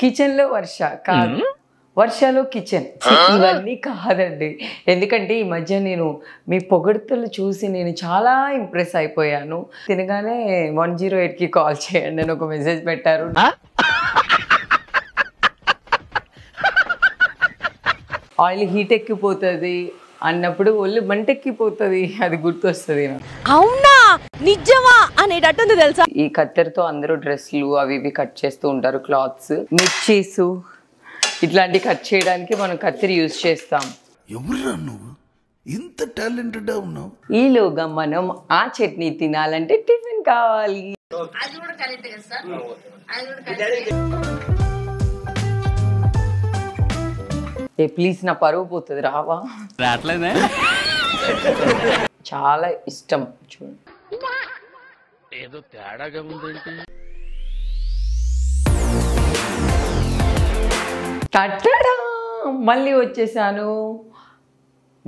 కిచెన్‌లో వర్ష కాదు. వర్షలో కిచెన్. ఇవన్నీ కాదండి. ఎందుకంటే ఈ మధ్య నేను మీ పొగడ్తలు చూసి నేను చాలా ఇంప్రెస్ అయిపోయాను. తినగానే 108కి కాల్ చేయండి అని ఒక మెసేజ్ పెట్టారు. ఆయిల్ హీట్ ఎక్కిపోతుంది అన్నప్పుడు ఒళ్ళు మంటెక్కిపోతుంది, అది గుర్తొస్తుంది. అవునా నిజమా అనేటట్టుంది తెలుసా. ఈ కత్తెరతో అందరూ డ్రెస్లు అవి ఇవి కట్ చేస్తూ ఉంటారు, క్లాత్స్, మిర్చీస్ ఇట్లాంటి కట్ చేయడానికి మనం కత్తిరి యూజ్ చేస్తాం. ఎవరురా నువ్వు ఇంత టాలెంటెడ్ ఉన్నావు? ఈలోగా మనం ఆ చట్నీ తినాలంటే టిఫిన్ కావాలి. ఏ ప్లీజ్, నా పరువు పోతుంది, రావా? చాలా ఇష్టం. చూడండి ఏదో తేడాగా ఉందేంటి. టట్టడా, మళ్ళీ వచ్చేసాను.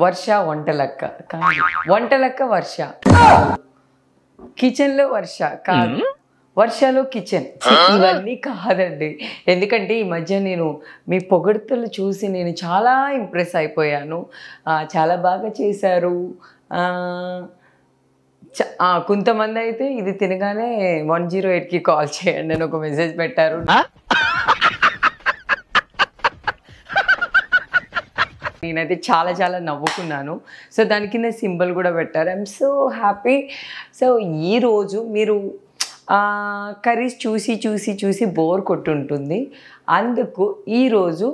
వర్ష వంటలక్క కాదు, వంటలక్క వర్ష. కిచెన్లో వర్ష కాదు, వర్షలో కిచెన్. ఇవన్నీ కాదండి. ఎందుకంటే ఈ మధ్య నేను మీ పొగడ్తలు చూసి నేను చాలా ఇంప్రెస్ అయిపోయాను. చాలా బాగా చేశారు. కొంతమంది అయితే ఇది తినగానే 108కి కాల్ చేయండి అని ఒక మెసేజ్ పెట్టారు. నేనైతే చాలా చాలా నవ్వుకున్నాను. సో దాని కింద సింబల్ కూడా పెట్టారు. I'm so happy. సో ఈరోజు మీరు కర్రీస్ చూసి చూసి చూసి బోర్ కొట్టుంటుంది. అందుకు ఈరోజు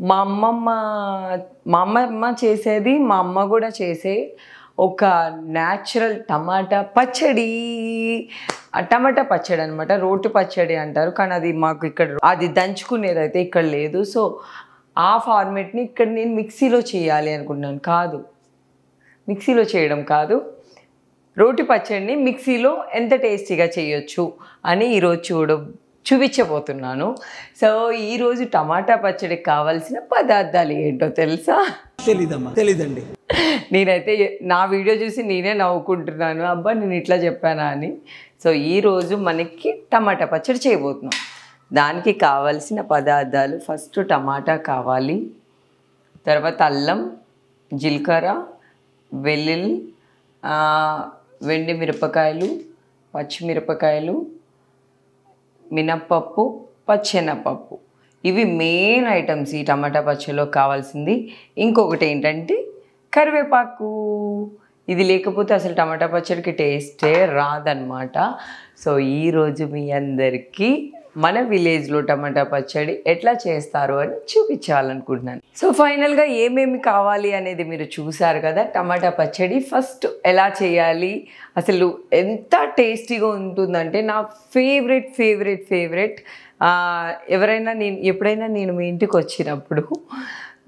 మా అమ్మమ్మ చేసేది, మా అమ్మ కూడా చేసే ఒక న్యాచురల్ టమాటా పచ్చడి. టమాటా పచ్చడి అనమాట, రోటి పచ్చడి అంటారు. కానీ అది మాకు ఇక్కడ అది దంచుకునేది అయితే ఇక్కడ లేదు. సో ఆ ఫార్మేట్ని ఇక్కడ నేను మిక్సీలో చేయాలి అనుకుంటున్నాను. కాదు, మిక్సీలో చేయడం కాదు, రోటి పచ్చడిని మిక్సీలో ఎంత టేస్టీగా చేయొచ్చు అని ఈరోజు చూపించబోతున్నాను. సో ఈరోజు టమాటా పచ్చడికి కావాల్సిన పదార్థాలు ఏంటో తెలుసా? తెలీదండి. నేనైతే నా వీడియో చూసి నేనే నవ్వుకుంటున్నాను, అబ్బా నేను ఇట్లా చెప్పానా అని. సో ఈరోజు మనకి టమాటా పచ్చడి చేయబోతున్నాం. దానికి కావాల్సిన పదార్థాలు, ఫస్ట్ టమాటా కావాలి, తర్వాత అల్లం, జీలకర్ర, వెల్లుల్లి, వెండి మిరపకాయలు, పచ్చిమిరపకాయలు, మినప్పప్పు, పచ్చెనపప్పు. ఇవి మెయిన్ ఐటమ్స్ ఈ టమాటా పచ్చడిలో కావాల్సింది. ఇంకొకటి ఏంటంటే కరివేపాకు. ఇది లేకపోతే అసలు టమాటా పచ్చడికి టేస్టే రాదనమాట. సో ఈరోజు మీ అందరికీ మన విలేజ్లో టమాటా పచ్చడి ఎట్లా చేస్తారు అని చూపించాలనుకుంటున్నాను. సో ఫైనల్గా ఏమేమి కావాలి అనేది మీరు చూసారు కదా. టమాటా పచ్చడి ఫస్ట్ ఎలా చేయాలి, అసలు ఎంత టేస్టీగా ఉంటుందంటే నా ఫేవరెట్. ఎప్పుడైనా నేను మీ ఇంటికి వచ్చినప్పుడు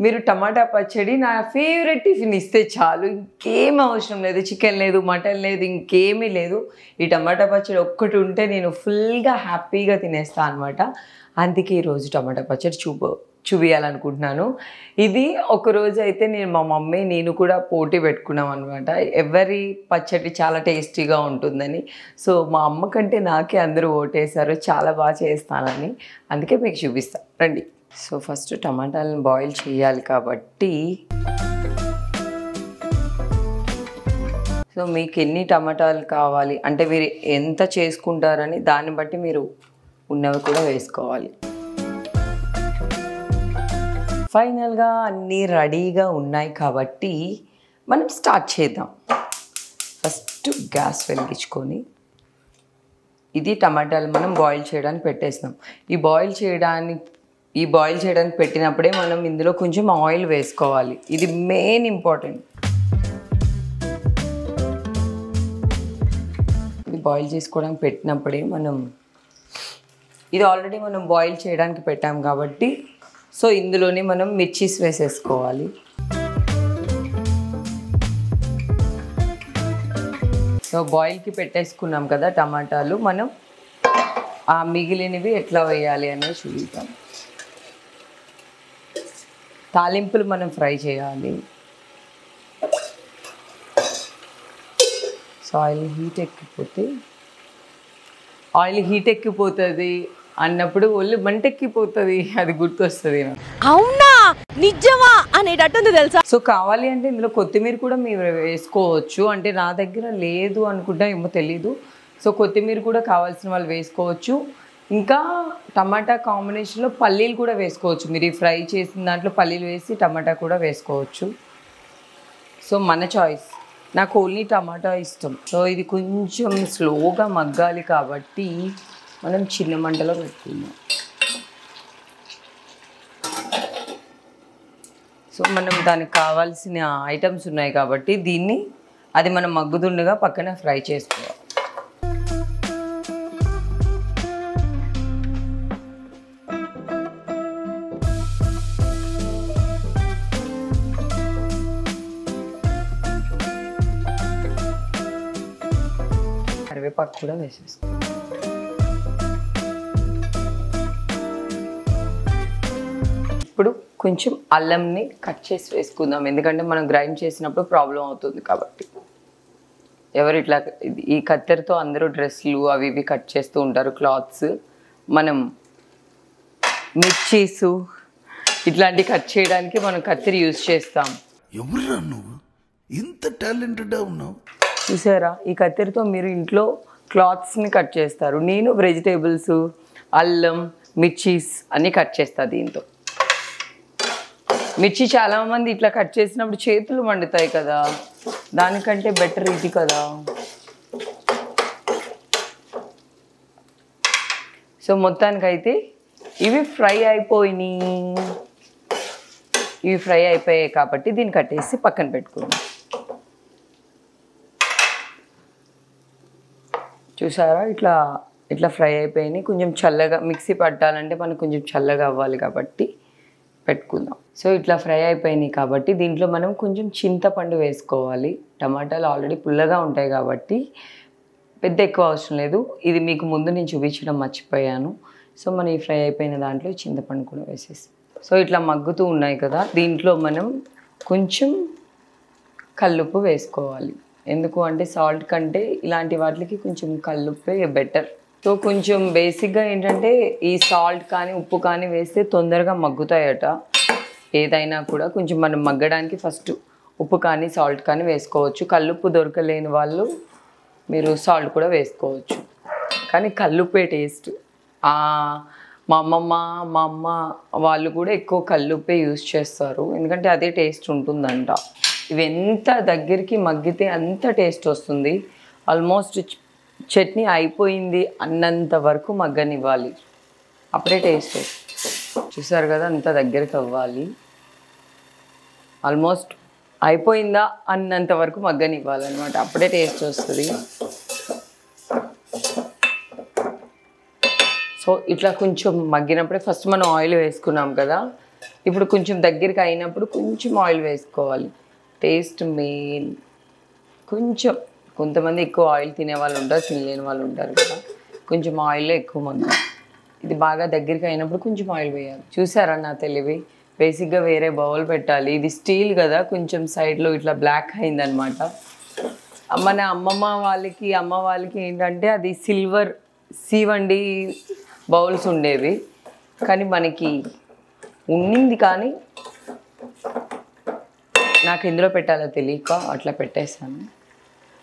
మీరు టమాటా పచ్చడి నా ఫేవరెట్ టిఫిన్ ఇస్తే చాలు, ఇంకేం అవసరం లేదు. చికెన్ లేదు, మటన్ లేదు, ఇంకేమీ లేదు. ఈ టమాటా పచ్చడి ఒక్కటి ఉంటే నేను ఫుల్గా హ్యాపీగా తినేస్తాను అనమాట. అందుకే ఈరోజు టమాటా పచ్చడి చూపించాలనుకుంటున్నాను. ఇది ఒకరోజు అయితే మా మమ్మీ నేను కూడా పోటీ పెట్టుకున్నాం అనమాట, ఎవరి పచ్చడి చాలా టేస్టీగా ఉంటుందని. సో మా అమ్మ కంటే నాకే అందరూ ఓటేశారు చాలా బాగా చేస్తానని. అందుకే మీకు చూపిస్తాను, రండి. సో ఫస్ట్ టమాటాలను బాయిల్ చేయాలి కాబట్టి, సో మీకు ఎన్ని టమాటాలు కావాలి అంటే మీరు ఎంత చేసుకుంటారని దాన్ని బట్టి మీరు ఉన్నవి కూడా వేసుకోవాలి. ఫైనల్గా అన్నీ రెడీగా ఉన్నాయి కాబట్టి మనం స్టార్ట్ చేద్దాం. ఫస్ట్ గ్యాస్ వెలిగించుకొని ఇది టమాటాలు మనం బాయిల్ చేయడానికి పెట్టేస్తాం. ఈ బాయిల్ చేయడానికి పెట్టినప్పుడే మనం ఇందులో కొంచెం ఆయిల్ వేసుకోవాలి. ఇది మెయిన్ ఇంపార్టెంట్. ఇది బాయిల్ చేసుకోవడానికి పెట్టినప్పుడే ఇది ఆల్రెడీ మనం బాయిల్ చేయడానికి పెట్టాం కాబట్టి సో ఇందులోనే మనం మిర్చీస్ వేసేసుకోవాలి. సో బాయిల్కి పెట్టేసుకున్నాం కదా టమాటాలు, మనం ఆ మిగిలినవి ఎట్లా వేయాలి అనేది చూద్దాం. తాలింపులు మనం ఫ్రై చేయాలి. సో ఆయిల్ హీట్ ఎక్కిపోతుంది, అన్నప్పుడు ఒళ్ళు మంటెక్కిపోతుంది, అది గుర్తొస్తుంది నాకు. అవునా నిజమా అనేటట్టుంది తెలుసా. సో కావాలి అంటే ఇందులో కొత్తిమీర కూడా మీరు వేసుకోవచ్చు. అంటే నా దగ్గర లేదు అనుకుంటా, ఏమో తెలీదు. సో కొత్తిమీర కూడా కావాల్సిన వాళ్ళు వేసుకోవచ్చు. ఇంకా టమాటా కాంబినేషన్లో పల్లీలు కూడా వేసుకోవచ్చు. మీరు ఈ ఫ్రై చేసిన దాంట్లో పల్లీలు వేసి టమాటా కూడా వేసుకోవచ్చు. సో మన చాయిస్. నాకు ఓన్లీ టమాటా ఇష్టం. సో ఇది కొంచెం స్లోగా మగ్గాలి కాబట్టి మనం చిన్న మంటలో పెట్టుకుందాం. సో మనం దానికి కావాల్సిన ఐటమ్స్ ఉన్నాయి కాబట్టి దీన్ని అది మనం మగ్గుతుండగా పక్కన ఫ్రై చేసుకోవాలి. కరివేపాకు కూడా వేసేస్తాం. ఇప్పుడు కొంచెం అల్లంని కట్ చేసి వేసుకుందాం, ఎందుకంటే మనం గ్రైండ్ చేసినప్పుడు ప్రాబ్లం అవుతుంది కాబట్టి. ఎవరు ఇట్లా ఈ కత్తెరతో అందరూ డ్రెస్లు అవి ఇవి కట్ చేస్తూ ఉంటారు, క్లాత్స్. మనం మిర్చీస్ ఇట్లాంటివి కట్ చేయడానికి మనం కత్తెర యూజ్ చేస్తాం. ఎవరురా నువ్వు ఇంత టాలెంటెడ్గా ఉన్నావు? చూసారా, ఈ కత్తెరతో మీరు ఇంట్లో క్లాత్స్ని కట్ చేస్తారు. నేను వెజిటేబుల్స్, అల్లం, మిర్చీస్ అన్నీ కట్ చేస్తాను దీంతో. మిర్చి చాలామంది ఇట్లా కట్ చేసినప్పుడు చేతులు మండుతాయి కదా, దానికంటే బెటర్ ఇది కదా. సో మొత్తానికైతే ఇవి ఫ్రై అయిపోయాయి కాబట్టి దీన్ని కట్టేసి పక్కన పెట్టుకుందాం. చూసారా, ఇట్లా ఫ్రై అయిపోయినాయి. కొంచెం చల్లగా మిక్సీ పట్టాలంటే మనకు కొంచెం చల్లగా అవ్వాలి కాబట్టి పెట్టుకుందాం. సో ఇట్లా ఫ్రై అయిపోయినాయి కాబట్టి దీంట్లో మనం కొంచెం చింతపండు వేసుకోవాలి. టమాటాలు ఆల్రెడీ పుల్లగా ఉంటాయి కాబట్టి పెద్ద ఎక్కువ అవసరం లేదు. ఇది మీకు ముందు నేను చూపించడం మర్చిపోయాను. సో మనం ఈ ఫ్రై అయిపోయిన దాంట్లో చింతపండు కూడా వేసేసి, సో ఇట్లా మగ్గుతూ ఉన్నాయి కదా, దీంట్లో మనం కొంచెం కల్లుప్పు వేసుకోవాలి. ఎందుకు అంటే సాల్ట్ కంటే ఇలాంటి వాటికి కొంచెం కల్లుప్పే బెటర్. సో కొంచెం బేసిక్గా ఏంటంటే ఈ సాల్ట్ కానీ ఉప్పు కానీ వేస్తే తొందరగా మగ్గుతాయట. ఏదైనా కూడా కొంచెం మనం మగ్గడానికి ఫస్ట్ ఉప్పు కానీ సాల్ట్ కానీ వేసుకోవచ్చు. కల్లుప్పు దొరకలేని వాళ్ళు మీరు సాల్ట్ కూడా వేసుకోవచ్చు, కానీ కల్లుప్పే టేస్ట్. మా అమ్మమ్మ మా అమ్మ వాళ్ళు కూడా ఎక్కువ కల్లుప్పే యూజ్ చేస్తారు, ఎందుకంటే అదే టేస్ట్ ఉంటుందంట. ఇవి ఎంత దగ్గరికి మగ్గితే అంత టేస్ట్ వస్తుంది. ఆల్మోస్ట్ చట్నీ అయిపోయింది అన్నంత వరకు మగ్గనివ్వాలి, అప్పుడే టేస్ట్ వస్తుంది. చూసారు కదా, అంత దగ్గరికి అవ్వాలి. ఆల్మోస్ట్ అయిపోయిందా అన్నంత వరకు మగ్గనివ్వాలన్నమాట, అప్పుడే టేస్ట్ వస్తుంది. సో ఇట్లా కొంచెం మగ్గినప్పుడే ఫస్ట్ మనం ఆయిల్ వేసుకున్నాం కదా, ఇప్పుడు కొంచెం దగ్గరికి అయినప్పుడు కొంచెం ఆయిల్ వేసుకోవాలి. Taste main. కొంచెం కొంతమంది ఎక్కువ ఆయిల్ తినే వాళ్ళు ఉంటారు, తినలేని వాళ్ళు ఉంటారు కదా, కొంచెం ఆయిల్లో ఎక్కువ మగ్గాలి. ఇది బాగా దగ్గరికి అయినప్పుడు కొంచెం ఆయిల్ వేయాలి. చూసారా నా తెలివి. బేసిక్గా వేరే బౌల్ పెట్టాలి. ఇది స్టీల్ కదా, కొంచెం సైడ్లో ఇట్లా బ్లాక్ అయిందనమాట. మన అమ్మ వాళ్ళకి ఏంటంటే అది సిల్వర్ సీవండి బౌల్స్ ఉండేవి, కానీ మనకి ఉండింది, కానీ నాకు ఇందులో పెట్టాలో తెలియక అట్లా పెట్టేశాను.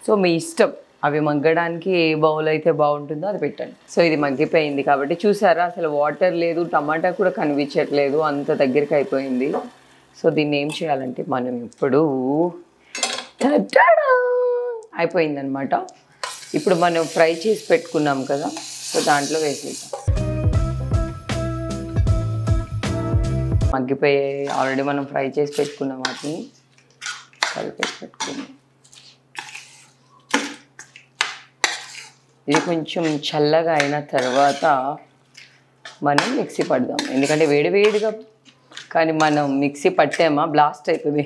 సో మీ ఇష్టం, అవి మగ్గడానికి ఏ బౌల్ అయితే బాగుంటుందో అది పెట్టండి. సో ఇది మగ్గిపోయింది కాబట్టి చూసారా, అసలు వాటర్ లేదు, టమాటా కూడా కనిపించట్లేదు, అంత దగ్గరికి అయిపోయింది. సో దీన్ని ఏం చేయాలంటే మనం ఇప్పుడు అయిపోయిందనమాట. ఇప్పుడు మనం ఫ్రై చేసి పెట్టుకున్నాం కదా, సో దాంట్లో వేసేద్దాం. మగ్గిపోయాయి ఆల్రెడీ, మనం ఫ్రై చేసి పెట్టుకున్నాం, వాటిని కలిపేసి పెట్టుకున్నాం. ఇది కొంచెం చల్లగా అయిన తర్వాత మనం మిక్సీ పడదాం, ఎందుకంటే వేడివేడిగా కానీ మనం మిక్సీ పట్టామా బ్లాస్ట్ అవుతుంది.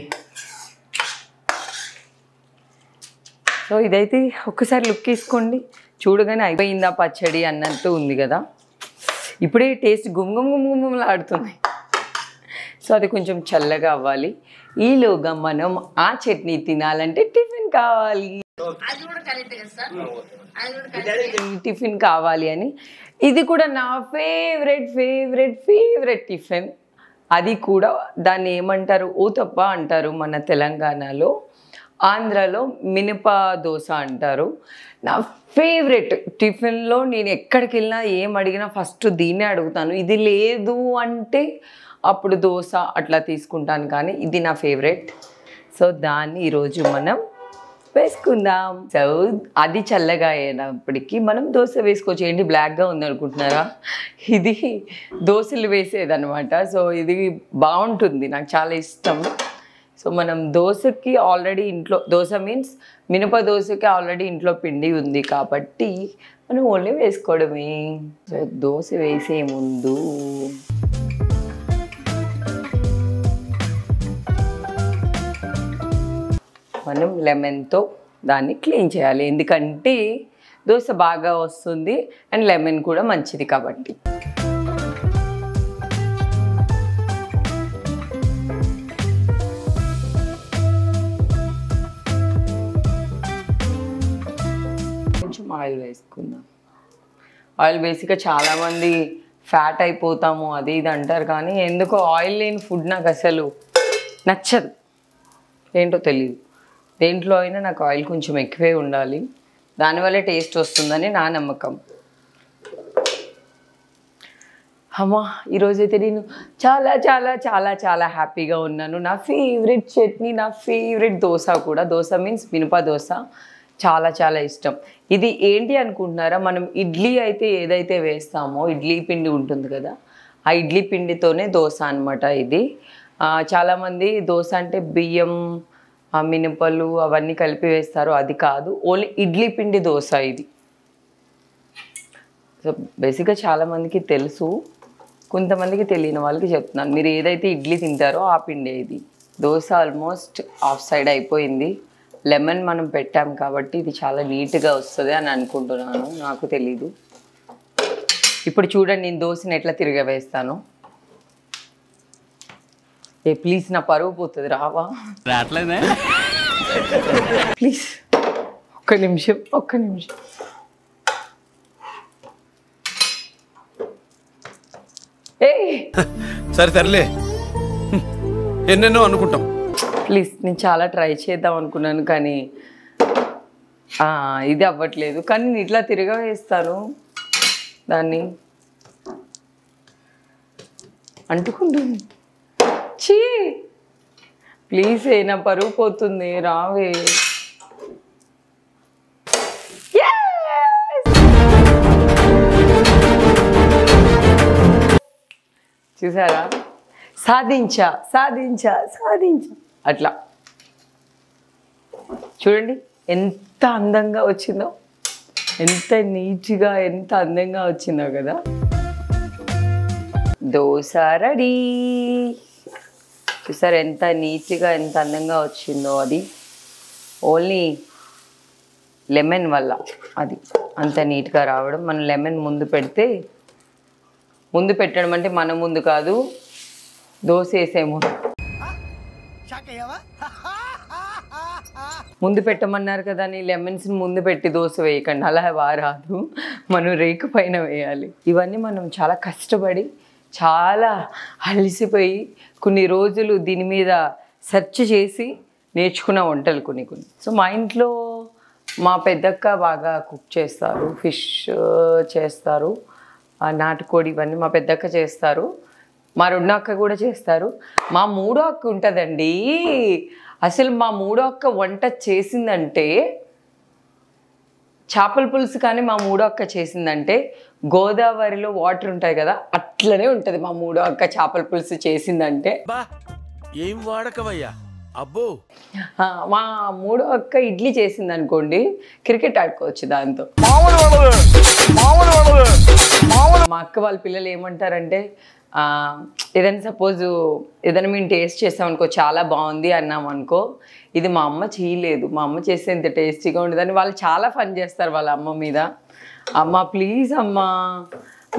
సో ఇదైతే ఒక్కసారి లుక్ తీసుకోండి, చూడగానే అయిపోయిందా పచ్చడి అన్నట్టు ఉంది కదా. ఇప్పుడే టేస్ట్ గుమ్గుమ్లాడుతుంది. సో అది కొంచెం చల్లగా అవ్వాలి. ఈలోగా మనం ఆ చట్నీ తినాలంటే టిఫిన్ కావాలి. టిఫిన్ కావాలి అని ఇది కూడా నా ఫేవరెట్ టిఫిన్. అది కూడా దాన్ని ఏమంటారు, ఊతప్ప అంటారు మన తెలంగాణలో. ఆంధ్రాలో మినప దోశ అంటారు. నా ఫేవరెట్ టిఫిన్లో నేను ఎక్కడికి వెళ్ళినా ఏం అడిగినా ఫస్ట్ దీన్నే అడుగుతాను. ఇది లేదు అంటే అప్పుడు దోశ అట్లా తీసుకుంటాను, కానీ ఇది నా ఫేవరెట్. సో దాన్ని ఈరోజు మనం వేసుకుందాం. సో అది చల్లగా అయినప్పటికీ మనం దోశ వేసుకోవచ్చు. ఏంటి బ్లాక్గా ఉంది అనుకుంటున్నారా? ఇది దోశలు వేసేదనమాట. సో ఇది బాగుంటుంది, నాకు చాలా ఇష్టం. సో మనం దోశకి ఆల్రెడీ ఇంట్లో, దోశ మీన్స్ మినప దోశకి ఆల్రెడీ ఇంట్లో పిండి ఉంది కాబట్టి మనం ఓన్లీ వేసుకోవడమే. సో దోశ వేసే ముందు మనం లెమన్తో దాన్ని క్లీన్ చేయాలి, ఎందుకంటే దోశ బాగా వస్తుంది అండ్ లెమన్ కూడా మంచిది కాబట్టి. కొంచెం ఆయిల్ వేసుకుందాం. ఆయిల్ బేసిక్గా చాలామంది ఫ్యాట్ అయిపోతాము అది ఇది అంటారు, కానీ ఎందుకో ఆయిల్ లేని ఫుడ్ నాకు అసలు నచ్చదు, ఏంటో తెలియదు. దేంట్లో అయినా నాకు ఆయిల్ కొంచెం ఎక్కువే ఉండాలి, దానివల్లే టేస్ట్ వస్తుందని నా నమ్మకం. అమ్మా ఈరోజైతే నేను చాలా చాలా చాలా చాలా హ్యాపీగా ఉన్నాను. నా ఫేవరెట్ చట్నీ, నా ఫేవరెట్ దోశ కూడా. దోశ మీన్స్ మినప దోశ చాలా చాలా ఇష్టం. ఇది ఏంటి అనుకుంటున్నారా, మనం ఇడ్లీ అయితే ఏదైతే వేస్తామో ఇడ్లీ పిండి ఉంటుంది కదా, ఆ ఇడ్లీ పిండితోనే దోశ అనమాట ఇది. చాలామంది దోశ అంటే బియ్యం మినపలు అవన్నీ కలిపి వేస్తారు, అది కాదు, ఓన్లీ ఇడ్లీ పిండి దోశ ఇది. సో బేసిక్గా చాలామందికి తెలుసు, కొంతమందికి తెలియని వాళ్ళకి చెప్తున్నాను. మీరు ఏదైతే ఇడ్లీ తింటారో ఆ పిండి ఇది. దోశ ఆల్మోస్ట్ ఆఫ్ సైడ్ అయిపోయింది. లెమన్ మనం పెట్టాం కాబట్టి ఇది చాలా నీట్గా వస్తుంది అని అనుకుంటున్నాను, నాకు తెలీదు. ఇప్పుడు చూడండి నేను దోశని ఎట్లా తిరిగి వేస్తాను. ఏ ప్లీజ్, నా పరువు పోతుంది, రావా ప్లీజ్. ఒక్క నిమిషం. ఏ సర్లే, ఎన్నెన్నో అనుకుంటాం. ప్లీజ్, నేను చాలా ట్రై చేద్దాం అనుకున్నాను కానీ ఇది అవ్వట్లేదు. కానీ నేను ఇట్లా తిరగా వేస్తాను దాన్ని, అంటుకుంటుంది. చీ ప్లీజ్, నా పరువు పోతుంది, రావే. చూసారా, సాధించా అట్లా. చూడండి ఎంత అందంగా వచ్చిందో, ఎంత నీట్గా ఎంత అందంగా వచ్చిందో కదా. దోశ రెడీ. చూసారు ఎంత నీట్గా ఎంత అందంగా వచ్చిందో. అది ఓన్లీ లెమన్ వల్ల అది అంత నీట్గా రావడం. మనం లెమన్ ముందు పెడితే, ముందు పెట్టడం అంటే మన ముందు కాదు, దోశ వేసే ముందు పెట్టమన్నారు కదా అని లెమన్స్ని ముందు పెట్టి దోశ వేయకండి, అలా రాదు. మనం రేకు పైన వేయాలి. ఇవన్నీ మనం చాలా కష్టపడి చాలా అలసిపోయి కొన్ని రోజులు దీని మీద సెర్చ్ చేసి నేర్చుకున్న వంటలు కొన్ని. సో మా ఇంట్లో మా పెద్దక్క బాగా కుక్ చేస్తారు, ఫిష్ చేస్తారు, నాటుకోడి ఇవన్నీ మా పెద్దక్క చేస్తారు. మా రెండో అక్క కూడా చేస్తారు. మా మూడో అక్క ఉంటుందండి, అసలు మా మూడో అక్క వంట చేసిందంటే, చేపల పులుసు కానీ మా మూడో అక్క చేసిందంటే గోదావరిలో వాటర్ ఉంటాయి కదా అట్లనే ఉంటుంది. మా మూడో అక్క చేపల పులుసు చేసిందంటే ఏం వాడకవయ్యా అబ్బో. మా మూడో అక్క ఇడ్లీ చేసింది అనుకోండి, క్రికెట్ ఆడుకోవచ్చు దాంతో. మా అక్క వాళ్ళ పిల్లలు ఏమంటారంటే, ఏదైనా సపోజ్ ఏదైనా మేము టేస్ట్ చేస్తామనుకో, చాలా బాగుంది అన్నాం అనుకో, ఇది మా అమ్మ చేయలేదు, మా అమ్మ చేస్తే ఇంత టేస్టీగా ఉండదని వాళ్ళు చాలా ఫన్ చేస్తారు వాళ్ళ అమ్మ మీద. అమ్మ ప్లీజ్ అమ్మ,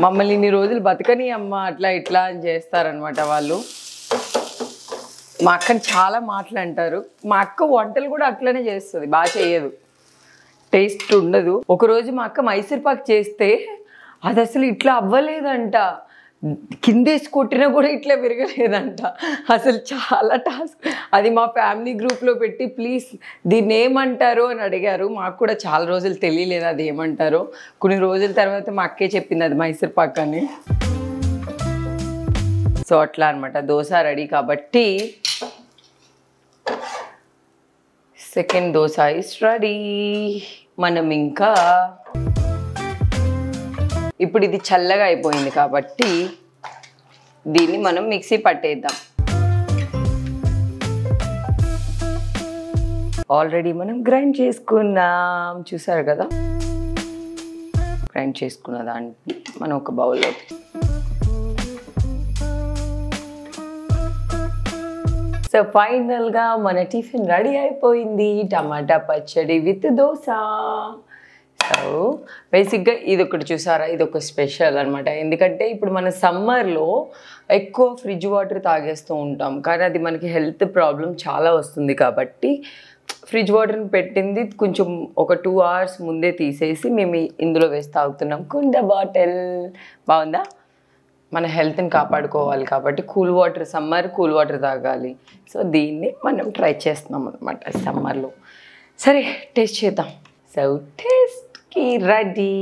మమ్మల్ని ఇన్ని రోజులు బతకని అమ్మ, అట్లా ఇట్లా అని చేస్తారనమాట వాళ్ళు. మా అక్కని చాలా మాటలు అంటారు. మా అక్క వంటలు కూడా అట్లనే చేస్తుంది, బాగా చేయదు, టేస్ట్ ఉండదు. ఒకరోజు మా అక్క మైసూర్ పాక్ చేస్తే అది అసలు ఇట్లా అవ్వలేదంట, కిందేసి కొట్టినా కూడా ఇట్లా విరగలేదంట. అసలు చాలా టాస్క్. అది మా ఫ్యామిలీ గ్రూప్లో పెట్టి ప్లీజ్ దీన్ని ఏమంటారు అని అడిగారు. మాకు కూడా చాలా రోజులు తెలియలేదు అది ఏమంటారో. కొన్ని రోజుల తర్వాత మా అక్కే చెప్పింది అది మైసూర్ పాక్ అని. సో అట్లా అనమాట. దోశ రెడీ కాబట్టి సెకండ్ దోశ ఇస్ రెడీ. మనం ఇంకా ఇప్పుడు ఇది చల్లగా అయిపోయింది కాబట్టి దీన్ని మనం మిక్సీ పట్టేద్దాం. ఆల్రెడీ మనం గ్రైండ్ చేసుకున్నాం, చూసారు కదా. గ్రైండ్ చేసుకున్న దాన్ని మనం ఒక బౌల్లో సో ఫైనల్గా మన టిఫిన్ రెడీ అయిపోయింది. టమాటా పచ్చడి విత్ దోశ. సో బేసిక్గా ఇది ఒకటి చూసారా, ఇది ఒక స్పెషల్ అనమాట. ఎందుకంటే ఇప్పుడు మన సమ్మర్లో ఎక్కువ ఫ్రిడ్జ్ వాటర్ తాగేస్తూ ఉంటాం, కానీ అది మనకి హెల్త్ ప్రాబ్లం చాలా వస్తుంది. కాబట్టి ఫ్రిడ్జ్ వాటర్ని పెట్టింది కొంచెం ఒక 2 hours ముందే తీసేసి మేము ఇందులో వేసి తాగుతున్నాం. కుండ బాటిల్ బాగుందా. మన హెల్త్ని కాపాడుకోవాలి కాబట్టి cool water, summer cool water తాగాలి. సో దీన్ని మనం ట్రై చేస్తున్నాం అనమాట సమ్మర్లో. సరే టేస్ట్ చేద్దాం. సో టేస్ట్కి రెడీ.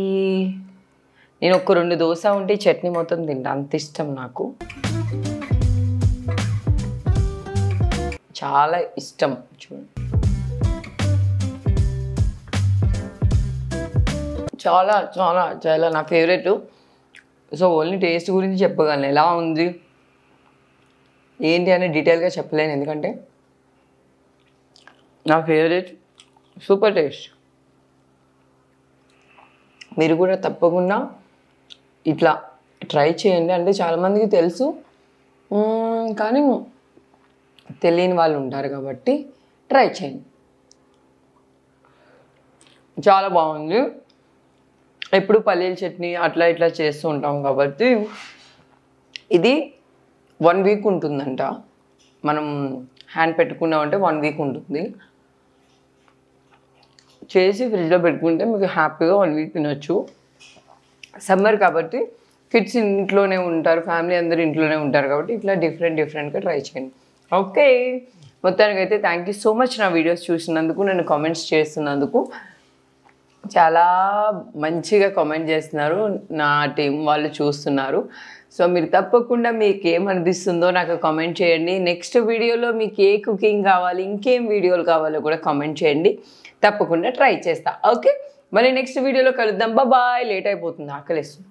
నేను ఒక 2 దోశ ఉంటే చట్నీ మొత్తం తింటా, అంత ఇష్టం నాకు, చాలా ఇష్టం. చూడండి చాలా చాలా చాలా నా ఫేవరెట్. సో ఓన్లీ టేస్ట్ గురించి చెప్పగలను, ఎలా ఉంది ఏంటి అని డీటెయిల్గా చెప్పలేను, ఎందుకంటే నా ఫేవరెట్, సూపర్ టేస్ట్. మీరు కూడా తప్పకుండా ఇట్లా ట్రై చేయండి. అంటే చాలామందికి తెలుసు కానీ తెలియని వాళ్ళు ఉంటారు కాబట్టి ట్రై చేయండి. చాలా బాగుంది. ఎప్పుడు పల్లీల చట్నీ అట్లా ఇట్లా చేస్తూ ఉంటాం కాబట్టి ఇది 1 week ఉంటుందంట. మనం హ్యాండ్ పెట్టుకున్నామంటే 1 week ఉంటుంది. చేసి ఫ్రిడ్జ్లో పెట్టుకుంటే మీకు హ్యాపీగా 1 week తినొచ్చు. సమ్మర్ కాబట్టి కిడ్స్ ఇంట్లోనే ఉంటారు, ఫ్యామిలీ అందరూ ఇంట్లోనే ఉంటారు కాబట్టి ఇట్లా డిఫరెంట్గా ట్రై చేయండి. ఓకే, మొత్తానికైతే థ్యాంక్ యూ సో మచ్ నా వీడియోస్ చూసినందుకు, నన్ను కామెంట్స్ చేస్తున్నందుకు. చాలా మంచిగా కామెంట్ చేస్తున్నారు, నా టీం వాళ్ళు చూస్తున్నారు. సో మీరు తప్పకుండా మీకు ఏమనిపిస్తుందో నాకు కామెంట్ చేయండి. నెక్స్ట్ వీడియోలో మీకు ఏ కుకింగ్ కావాలి, ఇంకేం వీడియోలు కావాలో కూడా కామెంట్ చేయండి. తప్పకుండా ట్రై చేస్తా. ఓకే, మళ్ళీ నెక్స్ట్ వీడియోలో కలుద్దాం. బాయ్. లేట్ అయిపోతుంది, ఆకలిస్తుంది.